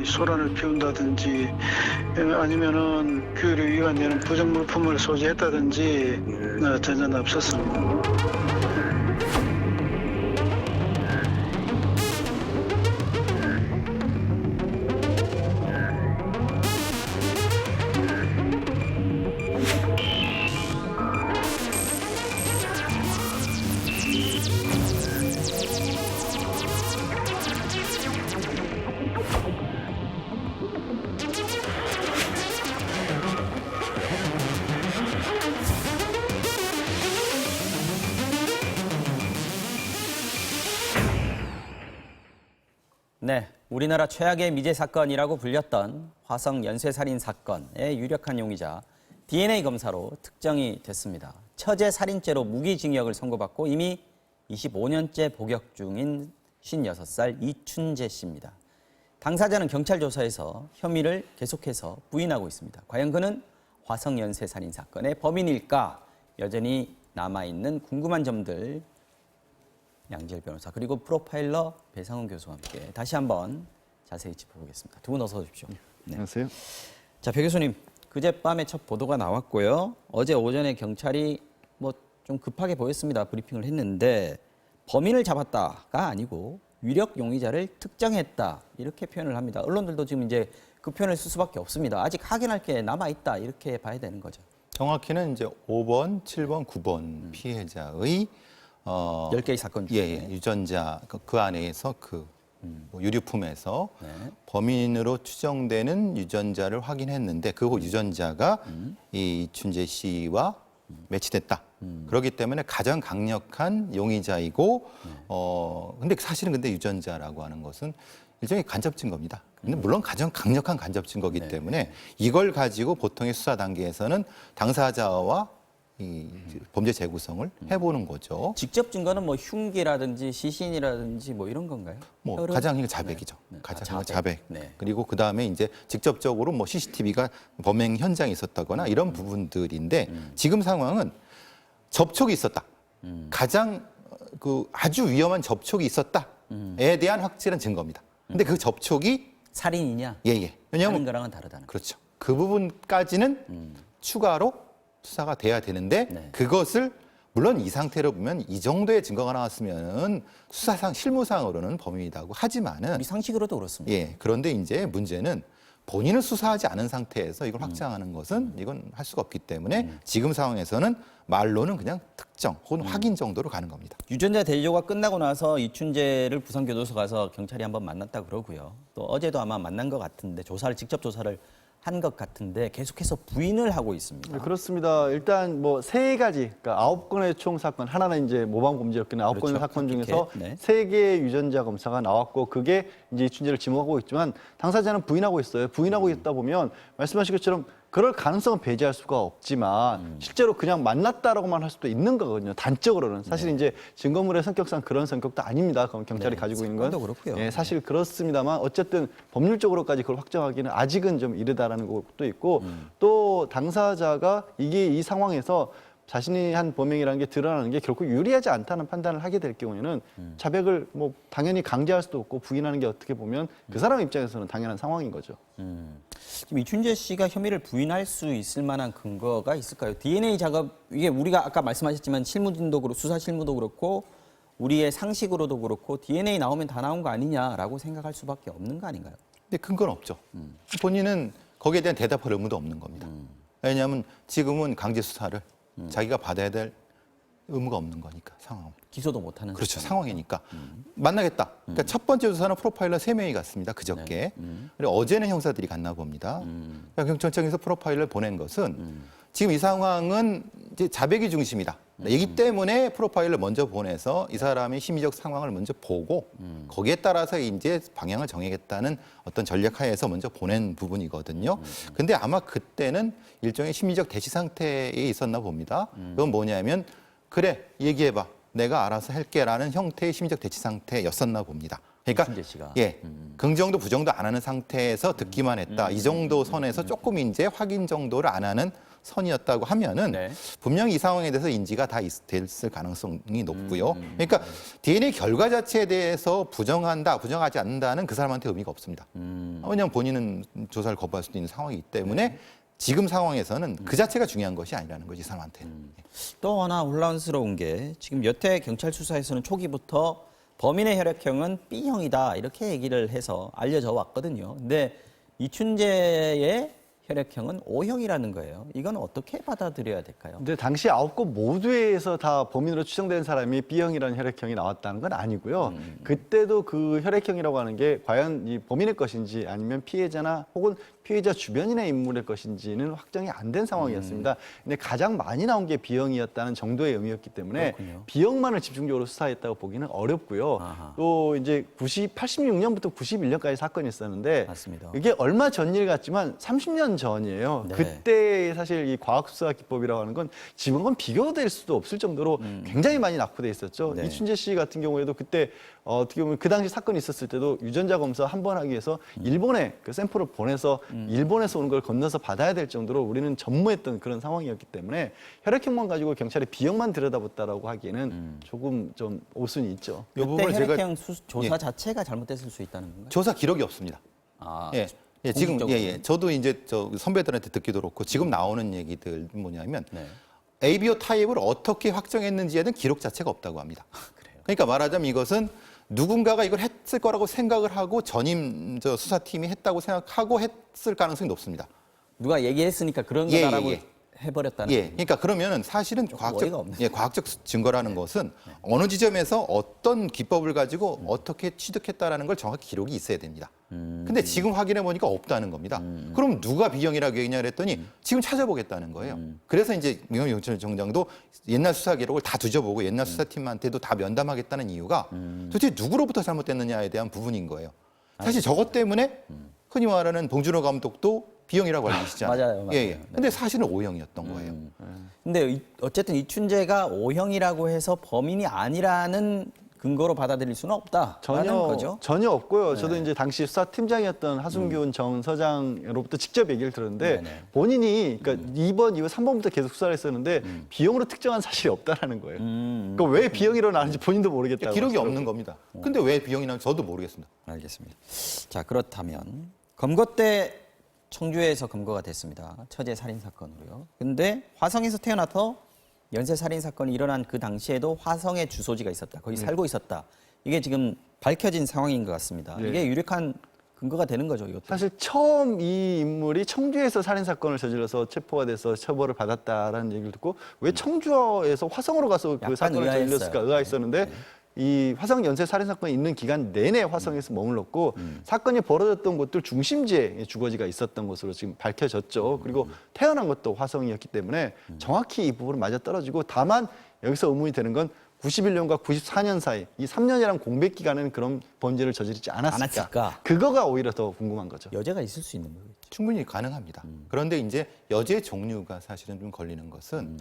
소란을 피운다든지 아니면은 규율에 위반되는 부정물품을 소지했다든지 전혀 없었습니다. 네, 우리나라 최악의 미제 사건이라고 불렸던 화성 연쇄살인 사건의 유력한 용의자 DNA 검사로 특정이 됐습니다. 처제 살인죄로 무기징역을 선고받고 이미 25년째 복역 중인 56살 이춘재 씨입니다. 당사자는 경찰 조사에서 혐의를 계속해서 부인하고 있습니다. 과연 그는 화성 연쇄살인 사건의 범인일까? 여전히 남아있는 궁금한 점들 양지열 변호사 그리고 프로파일러 배상훈 교수와 함께 다시 한번 자세히 짚어보겠습니다. 두 분 어서 오십시오. 네. 안녕하세요. 자, 배 교수님, 그젯밤에 첫 보도가 나왔고요. 어제 오전에 경찰이 뭐 좀 급하게 보였습니다. 브리핑을 했는데 범인을 잡았다가 아니고 유력 용의자를 특정했다 이렇게 표현을 합니다. 언론들도 지금 이제 그 표현을 쓸 수밖에 없습니다. 아직 확인할 게 남아 있다 이렇게 봐야 되는 거죠. 정확히는 이제 5번, 7번, 9번 피해자의 10개의 사건 중에 유전자 그 안에서 뭐 유류품에서 네. 범인으로 추정되는 유전자를 확인했는데 그 유전자가 이 이춘재 씨와 매치됐다. 그렇기 때문에 가장 강력한 용의자이고 근데 사실은 유전자라고 하는 것은 일종의 간접 증거입니다. 근데 물론 가장 강력한 간접 증거이기 때문에 이걸 가지고 보통의 수사 단계에서는 당사자와 이 범죄 재구성을 해보는 거죠. 직접 증거는 뭐 흉기라든지 시신이라든지 뭐 이런 건가요? 뭐 가장 자백이죠. 네. 가장 자백. 네. 그리고 그 다음에 이제 직접적으로 뭐 CCTV가 범행 현장에 있었다거나 이런 부분들인데 지금 상황은 접촉이 있었다. 가장 아주 위험한 접촉이 있었다에 대한 확실한 증거입니다. 근데 그 접촉이 살인이냐? 예예. 왜냐하면 하는 거랑은 다르다는 거죠. 그렇죠. 그 부분까지는 추가로 수사가 돼야 되는데 네. 그것을 물론 이 상태로 보면 이 정도의 증거가 나왔으면 수사상 실무상으로는 범인이라고 하지만은 우리 상식으로도 그렇습니다. 예 그런데 이제 문제는 본인을 수사하지 않은 상태에서 이걸 확정하는 것은 이건 할 수가 없기 때문에 지금 상황에서는 말로는 그냥 특정 혹은 확인 정도로 가는 겁니다. 유전자 대조가 끝나고 나서 이춘재를 부산교도소 가서 경찰이 한번 만났다 그러고요. 또 어제도 아마 만난 것 같은데 직접 조사를 한 것 같은데 계속해서 부인을 하고 있습니다. 네, 그렇습니다. 일단 뭐 세 가지, 그러니까 9건의 총 사건, 하나는 이제 모방 범죄였기는 9건의 그렇죠. 사건 중에서 네. 3개의 유전자 검사가 나왔고 그게 이제 이춘재를 지목하고 있지만 당사자는 부인하고 있어요. 부인하고 있다 보면 말씀하신 것처럼 그럴 가능성은 배제할 수가 없지만 실제로 그냥 만났다라고만 할 수도 있는 거거든요. 단적으로는 사실 이제 증거물의 성격상 그런 성격도 아닙니다. 그럼 경찰이 네, 가지고 있는 건 사건도 그렇고요. 예, 사실 그렇습니다만 어쨌든 법률적으로까지 그걸 확정하기는 아직은 좀 이르다라는 것도 있고 또 당사자가 이게 이 상황에서 자신이 한 범행이라는 게 드러나는 게 결코 유리하지 않다는 판단을 하게 될 경우에는 자백을 뭐 당연히 강제할 수도 없고 부인하는 게 어떻게 보면 그 사람 입장에서는 당연한 상황인 거죠. 지금 이춘재 씨가 혐의를 부인할 수 있을 만한 근거가 있을까요? DNA 작업, 이게 우리가 아까 말씀하셨지만 실무진도 그렇고 수사 실무도 그렇고 우리의 상식으로도 그렇고 DNA 나오면 다 나온 거 아니냐라고 생각할 수밖에 없는 거 아닌가요? 근데 근거는 없죠. 본인은 거기에 대한 대답할 의무도 없는 겁니다. 왜냐하면 지금은 강제 수사를 자기가 받아야 될 의무가 없는 거니까 상황. 기소도 못하는 그렇죠. 사건이니까. 상황이니까. 만나겠다. 그러니까 첫 번째 조사는 프로파일러 3명이 갔습니다. 그저께. 그리고 어제는 형사들이 갔나 봅니다. 그러니까 경찰청에서 프로파일러를 보낸 것은 지금 이 상황은 이제 자백이 중심이다. 이기 때문에 프로파일러를 먼저 보내서 이 사람의 심리적 상황을 먼저 보고 거기에 따라서 이제 방향을 정하겠다는 어떤 전략 하에서 먼저 보낸 부분이거든요. 근데 아마 그때는 일종의 심리적 대치 상태에 있었나 봅니다. 그건 뭐냐면 그래 얘기해봐. 내가 알아서 할게라는 형태의 심리적 대치 상태였었나 봅니다. 그러니까 이춘재 씨가. 예, 긍정도 부정도 안 하는 상태에서 듣기만 했다. 이 정도 선에서 조금 이제 확인 정도를 안 하는 선이었다고 하면은 네. 분명히 이 상황에 대해서 인지가 다 됐을 가능성이 높고요. 그러니까 DNA 결과 자체에 대해서 부정한다, 부정하지 않는다는 그 사람한테 의미가 없습니다. 왜냐하면 본인은 조사를 거부할 수도 있는 상황이기 때문에 지금 상황에서는 그 자체가 중요한 것이 아니라는 거지, 이 사람한테는. 또 하나 혼란스러운 게 지금 여태 경찰 수사에서는 초기부터 범인의 혈액형은 B형이다 이렇게 얘기를 해서 알려져 왔거든요. 근데 이춘재의 혈액형은 O형이라는 거예요. 이건 어떻게 받아들여야 될까요? 근데 당시 9곳 모두에서 다 범인으로 추정된 사람이 B형이라는 혈액형이 나왔다는 건 아니고요. 그때도 그 혈액형이라고 하는 게 과연 이 범인의 것인지 아니면 피해자나 혹은 피해자 주변인의 인물의 것인지는 확정이 안 된 상황이었습니다. 근데 가장 많이 나온 게 B형이었다는 정도의 의미였기 때문에 그렇군요. B형만을 집중적으로 수사했다고 보기는 어렵고요. 아하. 또 이제 86년부터 91년까지 사건이 있었는데 맞습니다. 이게 얼마 전 일 같지만 30년 전이에요. 네. 그때 사실 이 과학수사 기법이라고 하는 건 지금은 비교될 수도 없을 정도로 굉장히 많이 낙후돼 있었죠. 네. 이춘재 씨 같은 경우에도 그때 어떻게 보면 그 당시 사건이 있었을 때도 유전자 검사 한 번 하기 위해서 일본에 그 샘플을 보내서 일본에서 오는 걸 건너서 받아야 될 정도로 우리는 전무했던 그런 상황이었기 때문에 혈액형만 가지고 경찰이 B형만 들여다봤다라고 하기에는 조금 좀 오순이 있죠. 이 그때 부분을 제가 혈액형 조사 예. 자체가 잘못됐을 수 있다는 건가요? 조사 기록이 없습니다. 아, 예. 예, 지금 공식적으로. 저도 이제 저 선배들한테 듣기도 그렇고 지금 나오는 얘기들 뭐냐면 네. ABO 타입을 어떻게 확정했는지에 대한 기록 자체가 없다고 합니다. 그러니까 말하자면 이것은 누군가가 이걸 했을 거라고 생각을 하고 전임 수사팀이 했다고 생각하고 했을 가능성이 높습니다. 누가 얘기했으니까 그런 예, 거다라고 예, 예. 해버렸다는 예, 거죠. 그러니까 그러면은 사실은 어이가 없네. 과학적 증거라는 것은 어느 지점에서 어떤 기법을 가지고 어떻게 취득했다라는 걸 정확히 기록이 있어야 됩니다. 근데 지금 확인해 보니까 없다는 겁니다. 그럼 누가 B형이라고 얘기냐 그랬더니 지금 찾아보겠다는 거예요. 그래서 이제 민경경찰청장도 옛날 수사 기록을 다 뒤져보고 옛날 수사팀한테도 다 면담하겠다는 이유가 도대체 누구로부터 잘못됐느냐에 대한 부분인 거예요. 사실 저것 때문에 흔히 말하는 봉준호 감독도 B형이라고 알고 계시잖아요. 맞아요, 맞아요. 예, 예. 근데 사실은 O형이었던 거예요. 근데 어쨌든 이춘재가 O형이라고 해서 범인이 아니라는 근거로 받아들일 수는 없다라는 거죠. 전혀 없고요. 네. 저도 이제 당시 수사팀장이었던 하승균 전 서장으로부터 직접 얘기를 들었는데 네네. 본인이 그러니까 2번, 2번, 3번부터 계속 수사를 했었는데 B형으로 특정한 사실이 없다라는 거예요. 그러니까 왜 B형이로 나는지 본인도 모르겠다고. 기록이 하시더라고요. 없는 겁니다. 근데 왜 B형이 나는지 저도 모르겠습니다. 알겠습니다. 자, 그렇다면 검거 때 청주에서 검거가 됐습니다. 처제 살인 사건으로요. 근데 화성에서 태어나서 연쇄 살인 사건이 일어난 그 당시에도 화성에 주소지가 있었다. 거기 살고 있었다. 이게 지금 밝혀진 상황인 것 같습니다. 네. 이게 유력한 근거가 되는 거죠, 이것도. 사실 처음 이 인물이 청주에서 살인 사건을 저질러서 체포가 돼서 처벌을 받았다라는 얘기를 듣고 왜 청주에서 화성으로 가서 그 약간 사건을 의아했어요. 저질렀을까 의아했었는데 이 화성 연쇄 살인 사건이 있는 기간 내내 화성에서 머물렀고 사건이 벌어졌던 곳들 중심지에 주거지가 있었던 것으로 지금 밝혀졌죠. 그리고 태어난 것도 화성이었기 때문에 정확히 이 부분은 맞아 떨어지고 다만 여기서 의문이 되는 건 91년과 94년 사이 이 3년이란 공백 기간에는 그런 범죄를 저지르지 않았을까? 않았을까? 그거가 오히려 더 궁금한 거죠. 여죄가 있을 수 있는 거죠. 충분히 가능합니다. 그런데 이제 여죄 종류가 사실은 좀 걸리는 것은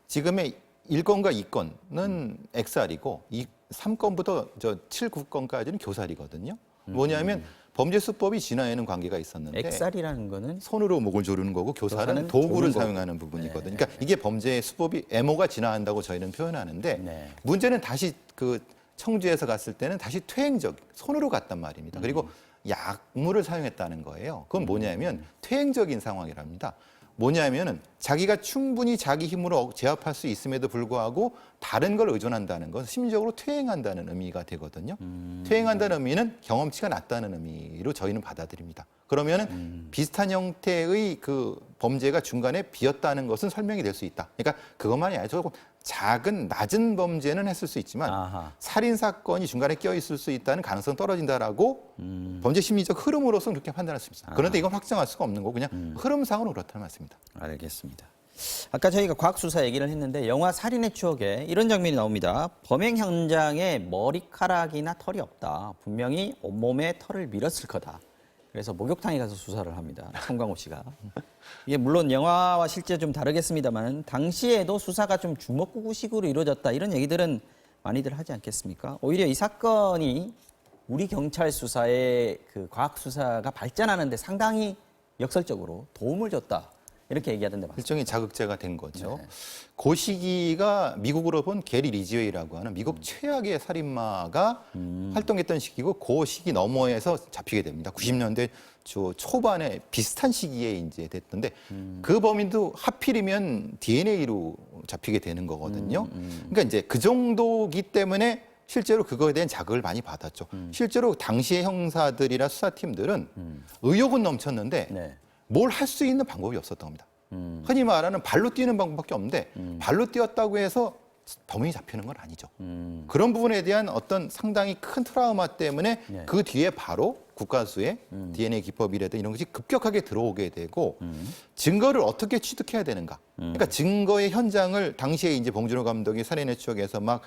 지금의 1건과 2건은 XR이고 3건부터 7, 9건까지는 교살이거든요. 뭐냐면 범죄 수법이 진화에는 관계가 있었는데 엑살이라는 거는 손으로 목을 조르는 거고 교살은 교살은 도구를 조른 거고. 사용하는 부분이거든요. 그러니까 이게 범죄 수법이 애모가 진화한다고 저희는 표현하는데 네. 문제는 다시 그 청주에서 갔을 때는 다시 퇴행적 손으로 갔단 말입니다. 그리고 약물을 사용했다는 거예요. 그건 뭐냐면 퇴행적인 상황이랍니다. 뭐냐면은 자기가 충분히 자기 힘으로 제압할 수 있음에도 불구하고 다른 걸 의존한다는 건 심리적으로 퇴행한다는 의미가 되거든요. 퇴행한다는 의미는 경험치가 낮다는 의미로 저희는 받아들입니다. 그러면은 비슷한 형태의 그 범죄가 중간에 비었다는 것은 설명이 될 수 있다. 그러니까 그것만이 아니라 조금 작은 낮은 범죄는 했을 수 있지만 아하. 살인 사건이 중간에 껴 있을 수 있다는 가능성 떨어진다라고 범죄 심리적 흐름으로서 그렇게 판단할 수 있습니다. 그런데 이건 확정할 수가 없는 거고 그냥 흐름상으로 그렇다는 말씀입니다. 알겠습니다. 아까 저희가 과학수사 얘기를 했는데 영화 살인의 추억에 이런 장면이 나옵니다. 범행 현장에 머리카락이나 털이 없다. 분명히 온몸에 털을 밀었을 거다. 그래서 목욕탕에 가서 수사를 합니다. 송강호 씨가. 이게 물론 영화와 실제 좀 다르겠습니다만 당시에도 수사가 좀 주먹구구식으로 이루어졌다. 이런 얘기들은 많이들 하지 않겠습니까? 오히려 이 사건이 우리 경찰 수사의 그 과학 수사가 발전하는데 상당히 역설적으로 도움을 줬다. 이렇게 얘기하던데 맞습니다. 일종의 자극제가 된 거죠. 네. 그 시기가 미국으로 본 게리 리지웨이라고 하는 미국 최악의 살인마가 활동했던 시기고 그 시기 너머에서 잡히게 됩니다. 90년대 초반에 비슷한 시기에 이제 됐던데 그 범인도 하필이면 DNA로 잡히게 되는 거거든요. 그러니까 이제 그 정도기 때문에 실제로 그거에 대한 자극을 많이 받았죠. 실제로 당시의 형사들이나 수사팀들은 의욕은 넘쳤는데 네. 뭘 할 수 있는 방법이 없었던 겁니다. 흔히 말하는 발로 뛰는 방법밖에 없는데 발로 뛰었다고 해서 범인이 잡히는 건 아니죠. 그런 부분에 대한 어떤 상당히 큰 트라우마 때문에 네. 그 뒤에 바로 국가수의 DNA 기법이라든 이런 것이 급격하게 들어오게 되고 증거를 어떻게 취득해야 되는가. 그러니까 증거의 현장을 당시에 이제 봉준호 감독이 살인의 추억에서 막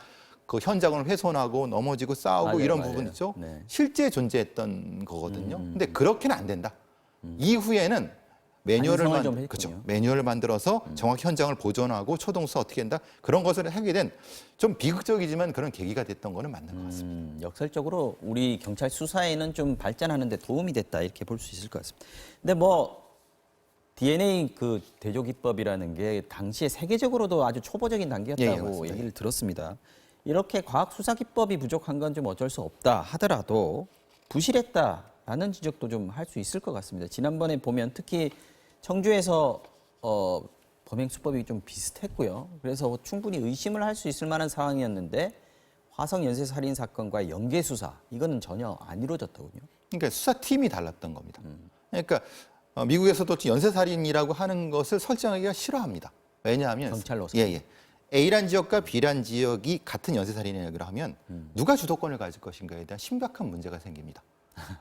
그 현장을 훼손하고 넘어지고 싸우고 맞아요, 이런 맞아요. 부분 있죠. 네. 실제 존재했던 거거든요. 근데 그렇게는 안 된다. 이후에는 매뉴얼을 반성을 좀 했군요. 그렇죠. 매뉴얼을 만들어서 정확히 현장을 보존하고 초동수사 어떻게 한다 그런 것을 하게 된 좀 비극적이지만 그런 계기가 됐던 거는 맞는 것 같습니다. 역설적으로 우리 경찰 수사에는 좀 발전하는 데 도움이 됐다 이렇게 볼 수 있을 것 같습니다. 근데 뭐 DNA 그 대조 기법이라는 게 당시에 세계적으로도 아주 초보적인 단계였다고 맞습니다. 얘기를 들었습니다. 이렇게 과학 수사 기법이 부족한 건 좀 어쩔 수 없다 하더라도 부실했다라는 지적도 좀 할 수 있을 것 같습니다. 지난번에 보면 특히 청주에서 범행 수법이 좀 비슷했고요. 그래서 충분히 의심을 할 수 있을 만한 상황이었는데 화성 연쇄 살인 사건과의 연계 수사 이거는 전혀 안 이루어졌더군요. 그러니까 수사팀이 달랐던 겁니다. 그러니까 미국에서도 연쇄살인이라고 하는 것을 설정하기가 싫어합니다. 왜냐하면 경찰로서. 예. A란 지역과 B란 지역이 같은 연쇄살인이라고 하면 누가 주도권을 가질 것인가에 대한 심각한 문제가 생깁니다.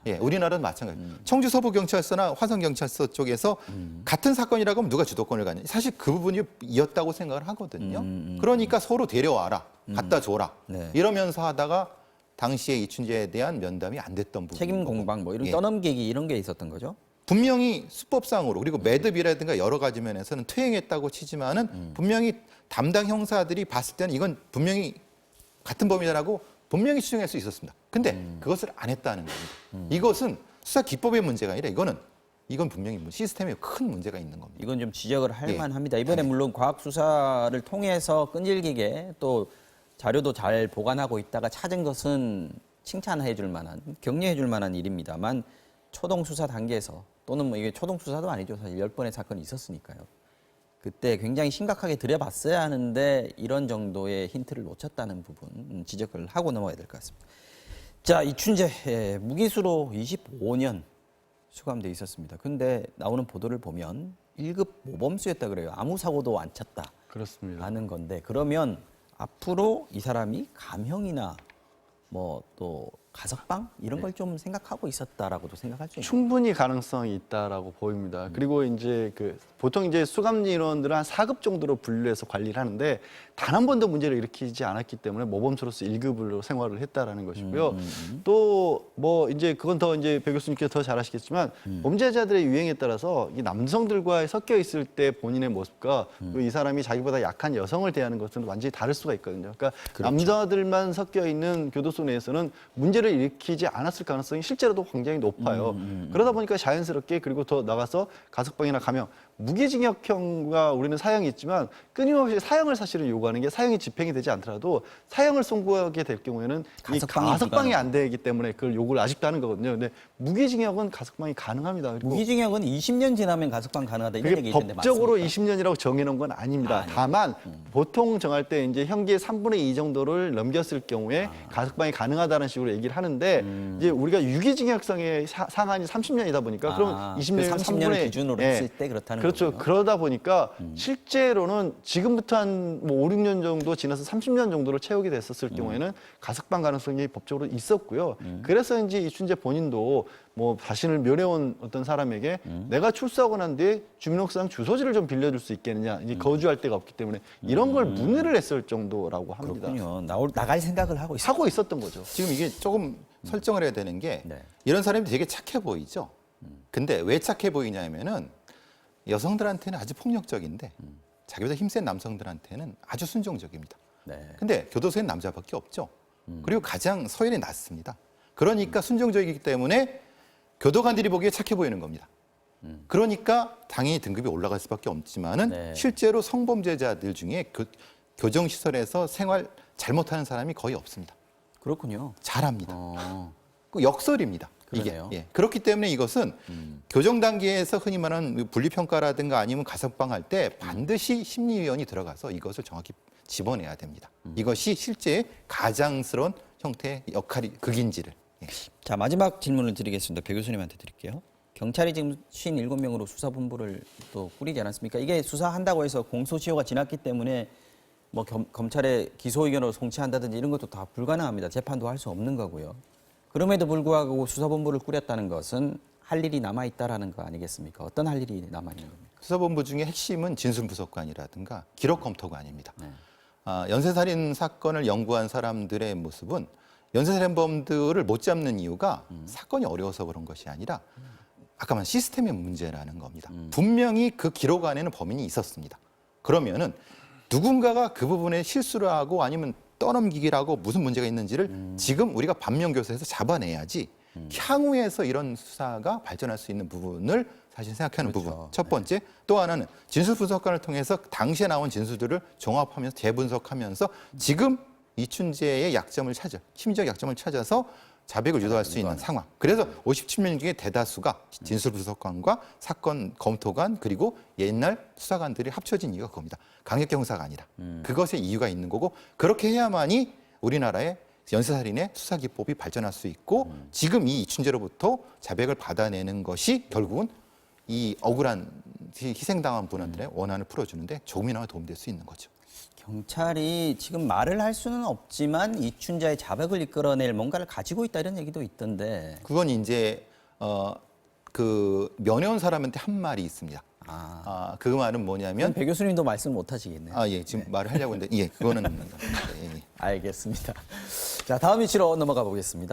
예, 우리나라는 마찬가지입니다. 청주 서부경찰서나 화성경찰서 쪽에서 같은 사건이라고 하면 누가 주도권을 갖냐. 사실 그 부분이 이었다고 생각을 하거든요. 그러니까 서로 데려와라, 갖다 줘라. 네. 이러면서 하다가 당시에 이춘재에 대한 면담이 안 됐던 부분. 책임 공방 뭐 이런 예. 떠넘기기 이런 게 있었던 거죠. 분명히 수법상으로 그리고 매듭이라든가 여러 가지 면에서는 퇴행했다고 치지만은 분명히 담당 형사들이 봤을 때는 이건 분명히 같은 범인이라고 분명히 추정할 수 있었습니다. 근데 그것을 안 했다는 겁니다. 이것은 수사 기법의 문제가 아니라 이건 분명히 시스템에 큰 문제가 있는 겁니다. 이건 좀 지적을 할 예. 만합니다. 이번에 물론 과학 수사를 통해서 끈질기게 또 자료도 잘 보관하고 있다가 찾은 것은 칭찬해 줄 만한, 격려해 줄 만한 일입니다만 초동 수사 단계에서 또는 뭐 이게 초동 수사도 아니죠. 사실 10번의 사건이 있었으니까요. 그때 굉장히 심각하게 들여봤어야 하는데 이런 정도의 힌트를 놓쳤다는 부분 지적을 하고 넘어가야 될 것 같습니다. 자, 이춘재 무기수로 25년 수감돼 있었습니다. 근데 나오는 보도를 보면 1급 모범수였다 그래요. 아무 사고도 안 쳤다. 그렇습니다. 하는 건데 그러면 앞으로 이 사람이 감형이나 뭐 또 가석방 이런 걸 좀 생각하고 있었다라고도 생각할 수 있나요? 충분히 가능성이 있다라고 보입니다. 그리고 이제 보통 이제 수감지 인원들은 한 4급 정도로 분류해서 관리를 하는데 단 한 번도 문제를 일으키지 않았기 때문에 모범수로서 1급으로 생활을 했다라는 것이고요. 또 뭐 이제 그건 더 이제 배 교수님께서 더 잘 아시겠지만 범죄자들의 유행에 따라서 이 남성들과 섞여 있을 때 본인의 모습과 또 이 사람이 자기보다 약한 여성을 대하는 것은 완전히 다를 수가 있거든요. 그러니까 남자들만 섞여 있는 교도소 내에서는 문제를 일으키지 않았을 가능성이 실제로도 굉장히 높아요. 그러다 보니까 자연스럽게 그리고 더 나가서 가석방이나 감형, 무기징역형과 우리는 사형이 있지만 끊임없이 사형을 사실은 요구하는 게 사형이 집행이 되지 않더라도 사형을 선고하게 될 경우에는 이 가석방이 안 되기 때문에 그걸 요구를 아직도 하는 거거든요. 근데 무기징역은 가석방이 가능합니다. 그리고 무기징역은 20년 지나면 가석방 가능하다 이런 얘기 그게 있던데 법적으로 맞습니까? 20년이라고 정해놓은 건 아닙니다. 다만 보통 정할 때 이제 형기의 3분의 2 정도를 넘겼을 경우에 가석방이 가능하다는 식으로 얘기를 하는데 이제 우리가 유기징역성의 상한이 30년이다 보니까 그럼 20년이면 30년을 기준으로 했을 때 그렇다는 그렇죠. 거군요. 그러다 보니까 실제로는 지금부터 한 뭐 5, 6년 정도 지나서 30년 정도를 채우게 됐었을 경우에는 가석방 가능성이 법적으로 있었고요. 그래서 이제 이춘재 본인도 뭐 자신을 멸해온 어떤 사람에게 내가 출소하고 난 뒤에 주민등록상 주소지를 좀 빌려줄 수 있겠느냐. 이제 거주할 데가 없기 때문에 이런 걸 문의를 했을 정도라고 합니다. 그렇군요. 나갈 생각을 하고 있어요. 하고 있었던 거죠. 지금 이게 조금 설정을 해야 되는 게 네. 이런 사람이 되게 착해 보이죠. 근데 왜 착해 보이냐면은 여성들한테는 아주 폭력적인데 자기보다 힘센 남성들한테는 아주 순종적입니다. 네. 근데 교도소엔 남자밖에 없죠. 그리고 가장 서열이 낮습니다. 그러니까 순종적이기 때문에 교도관들이 보기에 착해 보이는 겁니다. 그러니까 당연히 등급이 올라갈 수밖에 없지만은 네. 실제로 성범죄자들 중에 교정시설에서 생활 잘못하는 사람이 거의 없습니다. 그렇군요. 잘합니다. 어, 그 역설입니다. 그러네요. 이게. 예. 그렇기 때문에 이것은 교정 단계에서 흔히 말하는 분리평가라든가 아니면 가석방 할 때 반드시 심리위원이 들어가서 이것을 정확히 집어내야 됩니다. 이것이 실제 가장스러운 형태의 역할이 극인지를. 예. 자, 마지막 질문을 드리겠습니다. 배 교수님한테 드릴게요. 경찰이 지금 57명으로 수사본부를 또 꾸리지 않았습니까? 이게 수사한다고 해서 공소시효가 지났기 때문에 뭐 검찰의 기소 의견으로 송치한다든지 이런 것도 다 불가능합니다. 재판도 할 수 없는 거고요. 그럼에도 불구하고 수사본부를 꾸렸다는 것은 할 일이 남아있다라는 거 아니겠습니까? 어떤 할 일이 남아있는 겁니까? 수사본부 중에 핵심은 진술분석관이라든가 기록검토관입니다. 네. 연쇄살인 사건을 연구한 사람들의 모습은 연쇄살인범들을 못 잡는 이유가 사건이 어려워서 그런 것이 아니라 아까 말한 시스템의 문제라는 겁니다. 분명히 그 기록 안에는 범인이 있었습니다. 그러면은 누군가가 그 부분에 실수를 하고 아니면 떠넘기기를 하고 무슨 문제가 있는지를 지금 우리가 반면교사해서 잡아내야지 향후에서 이런 수사가 발전할 수 있는 부분을 사실 생각하는 그렇죠. 부분. 첫 번째. 또 하나는 진술분석관을 통해서 당시에 나온 진술들을 종합하면서 재분석하면서 지금 이춘재의 약점을 찾아, 심리적 약점을 찾아서 자백을 유도할 수 있는 상황. 그래서 57명 중에 대다수가 진술분석관과 사건 검토관 그리고 옛날 수사관들이 합쳐진 이유가 그겁니다. 강력계 형사가 아니라. 그것에 이유가 있는 거고 그렇게 해야만이 우리나라의 연쇄살인의 수사 기법이 발전할 수 있고 지금 이 이춘재로부터 자백을 받아내는 것이 결국은 이 억울한 희생당한 분들의 원한을 풀어주는데 조금이나마 도움될 수 있는 거죠. 경찰이 지금 말을 할 수는 없지만 이춘자의 자백을 이끌어낼 뭔가를 가지고 있다 이런 얘기도 있던데. 그건 이제 그 면회온 사람한테 한 말이 있습니다. 그 말은 뭐냐면 배 교수님도 말씀 못 하시겠네요. 예, 지금 말을 하려고 했는데 예, 그거는 예. 알겠습니다. 자, 다음 이슈로 넘어가 보겠습니다.